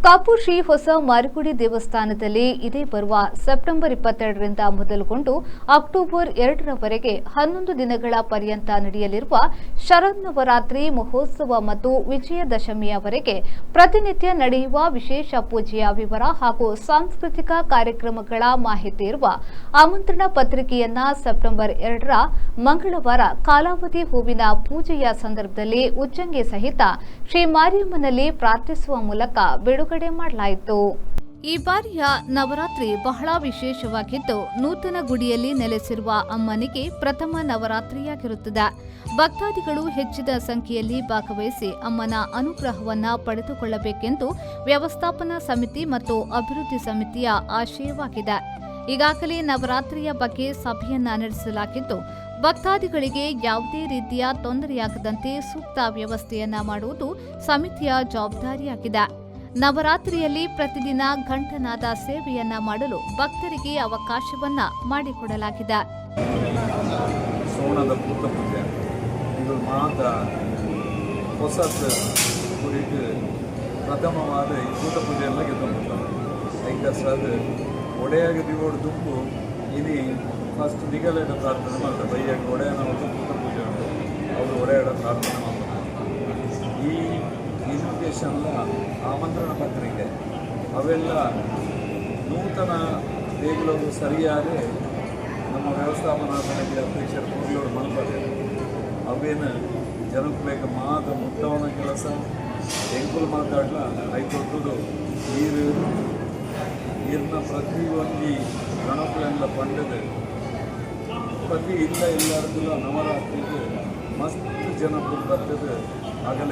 ಕಾಪು ಶ್ರೀ ಹೊಸ ಮಾರಿಗುಡಿ ದೇವಸ್ಥಾನದಲ್ಲಿ ಇದೇ ಬರುವ ಸೆಪ್ಟೆಂಬರ್ 22ರಿಂದ ಮೊದಲುಗೊಂಡು ಅಕ್ಟೋಬರ್ 2ರವರೆಗೆ 11 ದಿನಗಳ ಪರ್ಯಂತ ನಡೆಯಲಿರುವ ಶರನ್ನವರಾತ್ರಿ ಮಹೋತ್ಸವ ಮತ್ತು ವಿಜಯದಶಮಿಯವರೆಗೆ ಪ್ರತಿನಿತ್ಯ ನಡೆಯುವ ವಿಶೇಷ ಪೂಜೆಯ ವಿವರ ಹಾಗೂ ಸಾಂಸ್ಕೃತಿಕ ಕಾರ್ಯಕ್ರಮಗಳ ಮಾಹಿತಿ ಇರುವ ಆಮಂತ್ರಣ ಪತ್ರಿಕೆಯನ್ನ ಸೆಪ್ಟೆಂಬರ್ 2ರ ಮಂಗಳವಾರ ಕಾಲಾವಧಿ ಹೂವಿನ ಪೂಜೆಯ ಸಂದರ್ಭದಲ್ಲಿ ಉಚ್ಚಂಗಿ ಸಹಿತ ಶ್ರೀ ಮಾರಿಯಮ್ಮನಲ್ಲಿ ಪ್ರಾರ್ಥಿಸುವ ಮೂಲಕ ಬಿಡುಗಡೆ ಮಾಡಲಾಯಿತು. ಈ ಬಾರಿಯ ನವರಾತ್ರಿ ಬಹಳ ವಿಶೇಷವಾಗಿದ್ದು, ನೂತನ ಗುಡಿಯಲ್ಲಿ ನೆಲೆಸಿರುವ ಅಮ್ಮನಿಗೆ ಪ್ರಥಮ ನವರಾತ್ರಿಯಾಗಿರುತ್ತದೆ. ಭಕ್ತಾದಿಗಳು ಹೆಚ್ಚಿನ ಸಂಖ್ಯೆಯಲ್ಲಿ ಭಾಗವಹಿಸಿ ಅಮ್ಮನ ಅನುಗ್ರಹವನ್ನ ಪಡೆದುಕೊಳ್ಳಬೇಕೆಂದು ವ್ಯವಸ್ಥಾಪನಾ ಸಮಿತಿ ಮತ್ತು ಅಭಿವೃದ್ಧಿ ಸಮಿತಿಯ ಆಶಯವಾಗಿದೆ. ಈಗಾಗಲೇ ನವರಾತ್ರಿಯ ಬಗ್ಗೆ ಸಭೆಯನ್ನ ನಡೆಸಲಾಗಿದ್ದು, ಭಕ್ತಾದಿಗಳಿಗೆ ಯಾವುದೇ ರೀತಿಯ ತೊಂದರೆಯಾಗದಂತೆ ಸೂಕ್ತ ವ್ಯವಸ್ಥೆಯನ್ನ ಮಾಡುವುದು ಸಮಿತಿಯ ಜವಾಬ್ದಾರಿಯಾಗಿದೆ. ನವರಾತ್ರಿಯಲ್ಲಿ ಪ್ರತಿದಿನ ಘಂಟನಾದ ಸೇವೆಯನ್ನ ಮಾಡಲು ಭಕ್ತರಿಗೆ ಅವಕಾಶವನ್ನ ಮಾಡಿಕೊಡಲಾಗಿದೆ. ಸೋಣದ ಪೂತ ಪೂಜೆ ಇದು ಮಾತ ಹೊಸ ಕುರಿತು ಪ್ರಥಮವಾದ ಈ ಪೂತ ಪೂಜೆಯೆಲ್ಲ ಗೆದ್ದುಬಿಡ್ತಾರೆ. ಐಕಸ್ರಾದ ಒಡೆಯಾಗಿ ದಿಗೋಡು ದುಂಬು ಇನಿ ಫಸ್ಟ್ ದಿಗಲೇನ ಪ್ರಾರ್ಥನೆ ಮಾಡ್ತಾರೆ. ಬೈಯಾಗಿ ಒಡೆಯನ ಒಂದು ಪೂತ ಪೂಜೆ ಉಂಟು, ಅವರು ಒಡೆಯಾಡ ಪ್ರಾರ್ಥನೆ ಮಾಡ್ತಾರೆ. ಈ ಇನ್ವಿಟೇಷನ್ಲ ಆಮಂತ್ರಣ ಪತ್ರಿಕೆ ಅವೆಲ್ಲ ನೂತನ ದೇಗುಲವು ಸರಿಯಾಗಿ ನಮ್ಮ ವ್ಯವಸ್ಥಾಪನಾ ಸಮಿತಿ ಅಧ್ಯಕ್ಷರು ಕೂಡಲವರು ಮಲ್ಪದೆ ಅವೇನು ಜನಕ್ಕೆ ಮಾತು ಮುಟ್ಟವನ ಕೆಲಸ ಎಂಕುಲು ಮಾತಾಡಲ ಐಕೊಟ್ಟುದು ನೀರಿನ ಪ್ರತಿಯೊಂದು ಗಣಪಗಳೆಲ್ಲ ಪಂಡದು ಪ್ರತಿ ಇಲ್ಲದಿಲ್ಲ ನವರಾತ್ರಿಗೆ ಮಸ್ತ್ ಜನಗಳು ಬರ್ತದೆ. ಆಗಲ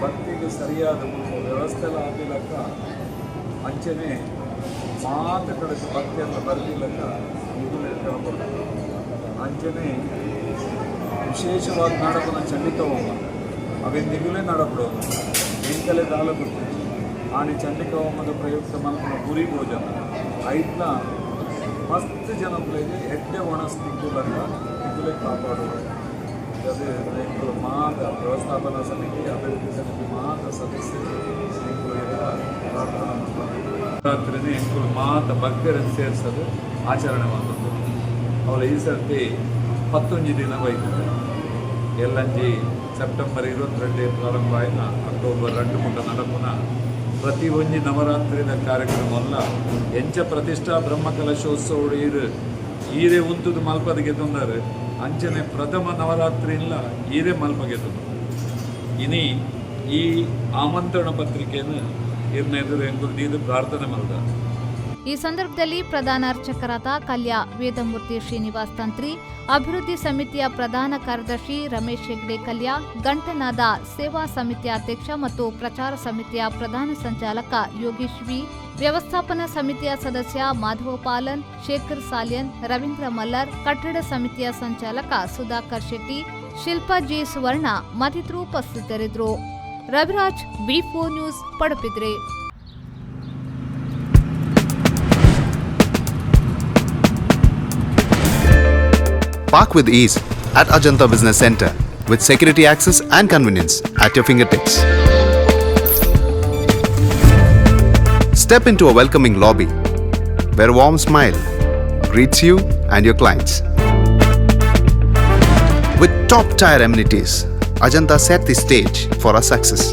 ಭಕ್ತಿಗೆ ಸರಿಯಾದ ವ್ಯವಸ್ಥೆ ಆಗಿಲ್ಲಕ್ಕ ಅಂಚನೆ ಮಾತು ಕಡೆದು ಭಕ್ತಿಯನ್ನು ಬರಲಿಲ್ಲಕ್ಕ ನಿಗುಲೆ ಕೇಳಬಾರ್ದು. ಅಂಚನೆ ವಿಶೇಷವಾದ ನಾಡಕನ ಚಂಡಿಕವಮ್ಮ ಅವೇ ನಿಗುಲೆ ನಾಡಬಿಡೋದು ಎಂಕಲೆ ದಾಲ ಬಿಡ್ತೀವಿ. ಆನೆ ಚಂಡಿಕವಮ್ಮದ ಪ್ರಯುಕ್ತ ಮಲ್ಪನ ಗುರಿ ಭೋಜನ ಐಟ್ಲ ಮಸ್ತ್ ಜನಗಳಿಗೆ ಎಡ್ಡೆ ಒಣಸ್ತಿಕ್ಕುಲಕ್ಕ ನಿಗುಲೆ ಕಾಪಾಡೋದು. ಅದೇ ರೈತರು ಮಾತ ವ್ಯವಸ್ಥಾಪನಾ ಸಮಿತಿ ಅಭಿವೃದ್ಧಿ ಸಮಿತಿ ಮಾತ ಸದಸ್ಯರು ನವರಾತ್ರಿನೇ ಎಂಕುಲು ಮಾತ ಭಕ್ತರನ್ನು ಸೇರಿಸೋದು ಆಚರಣೆ ಮಾಡೋದು. ಅವಳ ಈ ಸರ್ತಿ 11 ದಿನ ಬೈತದೆ. ಎಲ್ಲಂಜಿ ಸೆಪ್ಟೆಂಬರ್ 22 ಪ್ರಾರಂಭ ಆಯ್ನ ಅಕ್ಟೋಬರ್ 2 ಮುಟ್ಟ ನಡಪುನ ಪ್ರತಿ ಒಂಜಿ ನವರಾತ್ರಿದ ಕಾರ್ಯಕ್ರಮವಲ್ಲ ಎಂಚ ಪ್ರತಿಷ್ಠಾ ಬ್ರಹ್ಮಕಲಶೋತ್ಸವ ಈರೇ ಉಂತುದು ಮಲ್ಪದಿಗೆ ತೊಂದರೆ ಅಂಚನೆ ಪ್ರಥಮ ನವರಾತ್ರಿ ಇಲ್ಲ ಈರೇ ಮಲ್ಪಗೆದು. ಇನಿ ಈ ಆಮಂತ್ರಣ ಪತ್ರಿಕೆಯನ್ನು ಎದುರು ಎಂಬುದು ಪ್ರಾರ್ಥನೆ ಮಾಡಿದ. ಈ ಸಂದರ್ಭದಲ್ಲಿ ಪ್ರಧಾನ ಅರ್ಚಕರಾದ ಕಲ್ಯಾ ವೇದಮೂರ್ತಿ ಶ್ರೀನಿವಾಸ್ ತಂತ್ರಿ, ಅಭಿವೃದ್ಧಿ ಸಮಿತಿಯ ಪ್ರಧಾನ ಕಾರ್ಯದರ್ಶಿ ರಮೇಶ್ ಹೆಗ್ಡೆ ಕಲ್ಯಾ, ಗಂಟನಾದ ಸೇವಾ ಸಮಿತಿಯ ಅಧ್ಯಕ್ಷ ಮತ್ತು ಪ್ರಚಾರ ಸಮಿತಿಯ ಪ್ರಧಾನ ಸಂಚಾಲಕ ಯೋಗೇಶ್ ವಿ, ವ್ಯವಸ್ಥಾಪನಾ ಸಮಿತಿಯ ಸದಸ್ಯ ಮಾಧವ ಪಾಲನ್, ಶೇಖರ್ ಸಾಲ್ಯನ್, ರವೀಂದ್ರ ಮಲ್ಲರ್, ಕಟ್ಟಡ ಸಮಿತಿಯ ಸಂಚಾಲಕ ಸುಧಾಕರ್ ಶೆಟ್ಟಿ, ಶಿಲ್ಪಾ ಜಿ ಸುವರ್ಣ ಮತ್ತಿತರರು ಉಪಸ್ಥಿತರಿದ್ದರು. Raviraj, B4 news, Padubidri. Park with ease at Ajanta Business Center with security access and convenience at your fingertips. Step into a welcoming lobby where a warm smile greets you and your clients. With top-tier amenities, Ajanta set the stage for our success,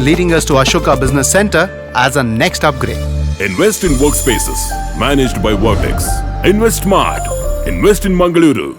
leading us to Ashoka Business Center as a next upgrade. Invest in workspaces managed by Vertex. Invest smart. Invest in Mangaluru.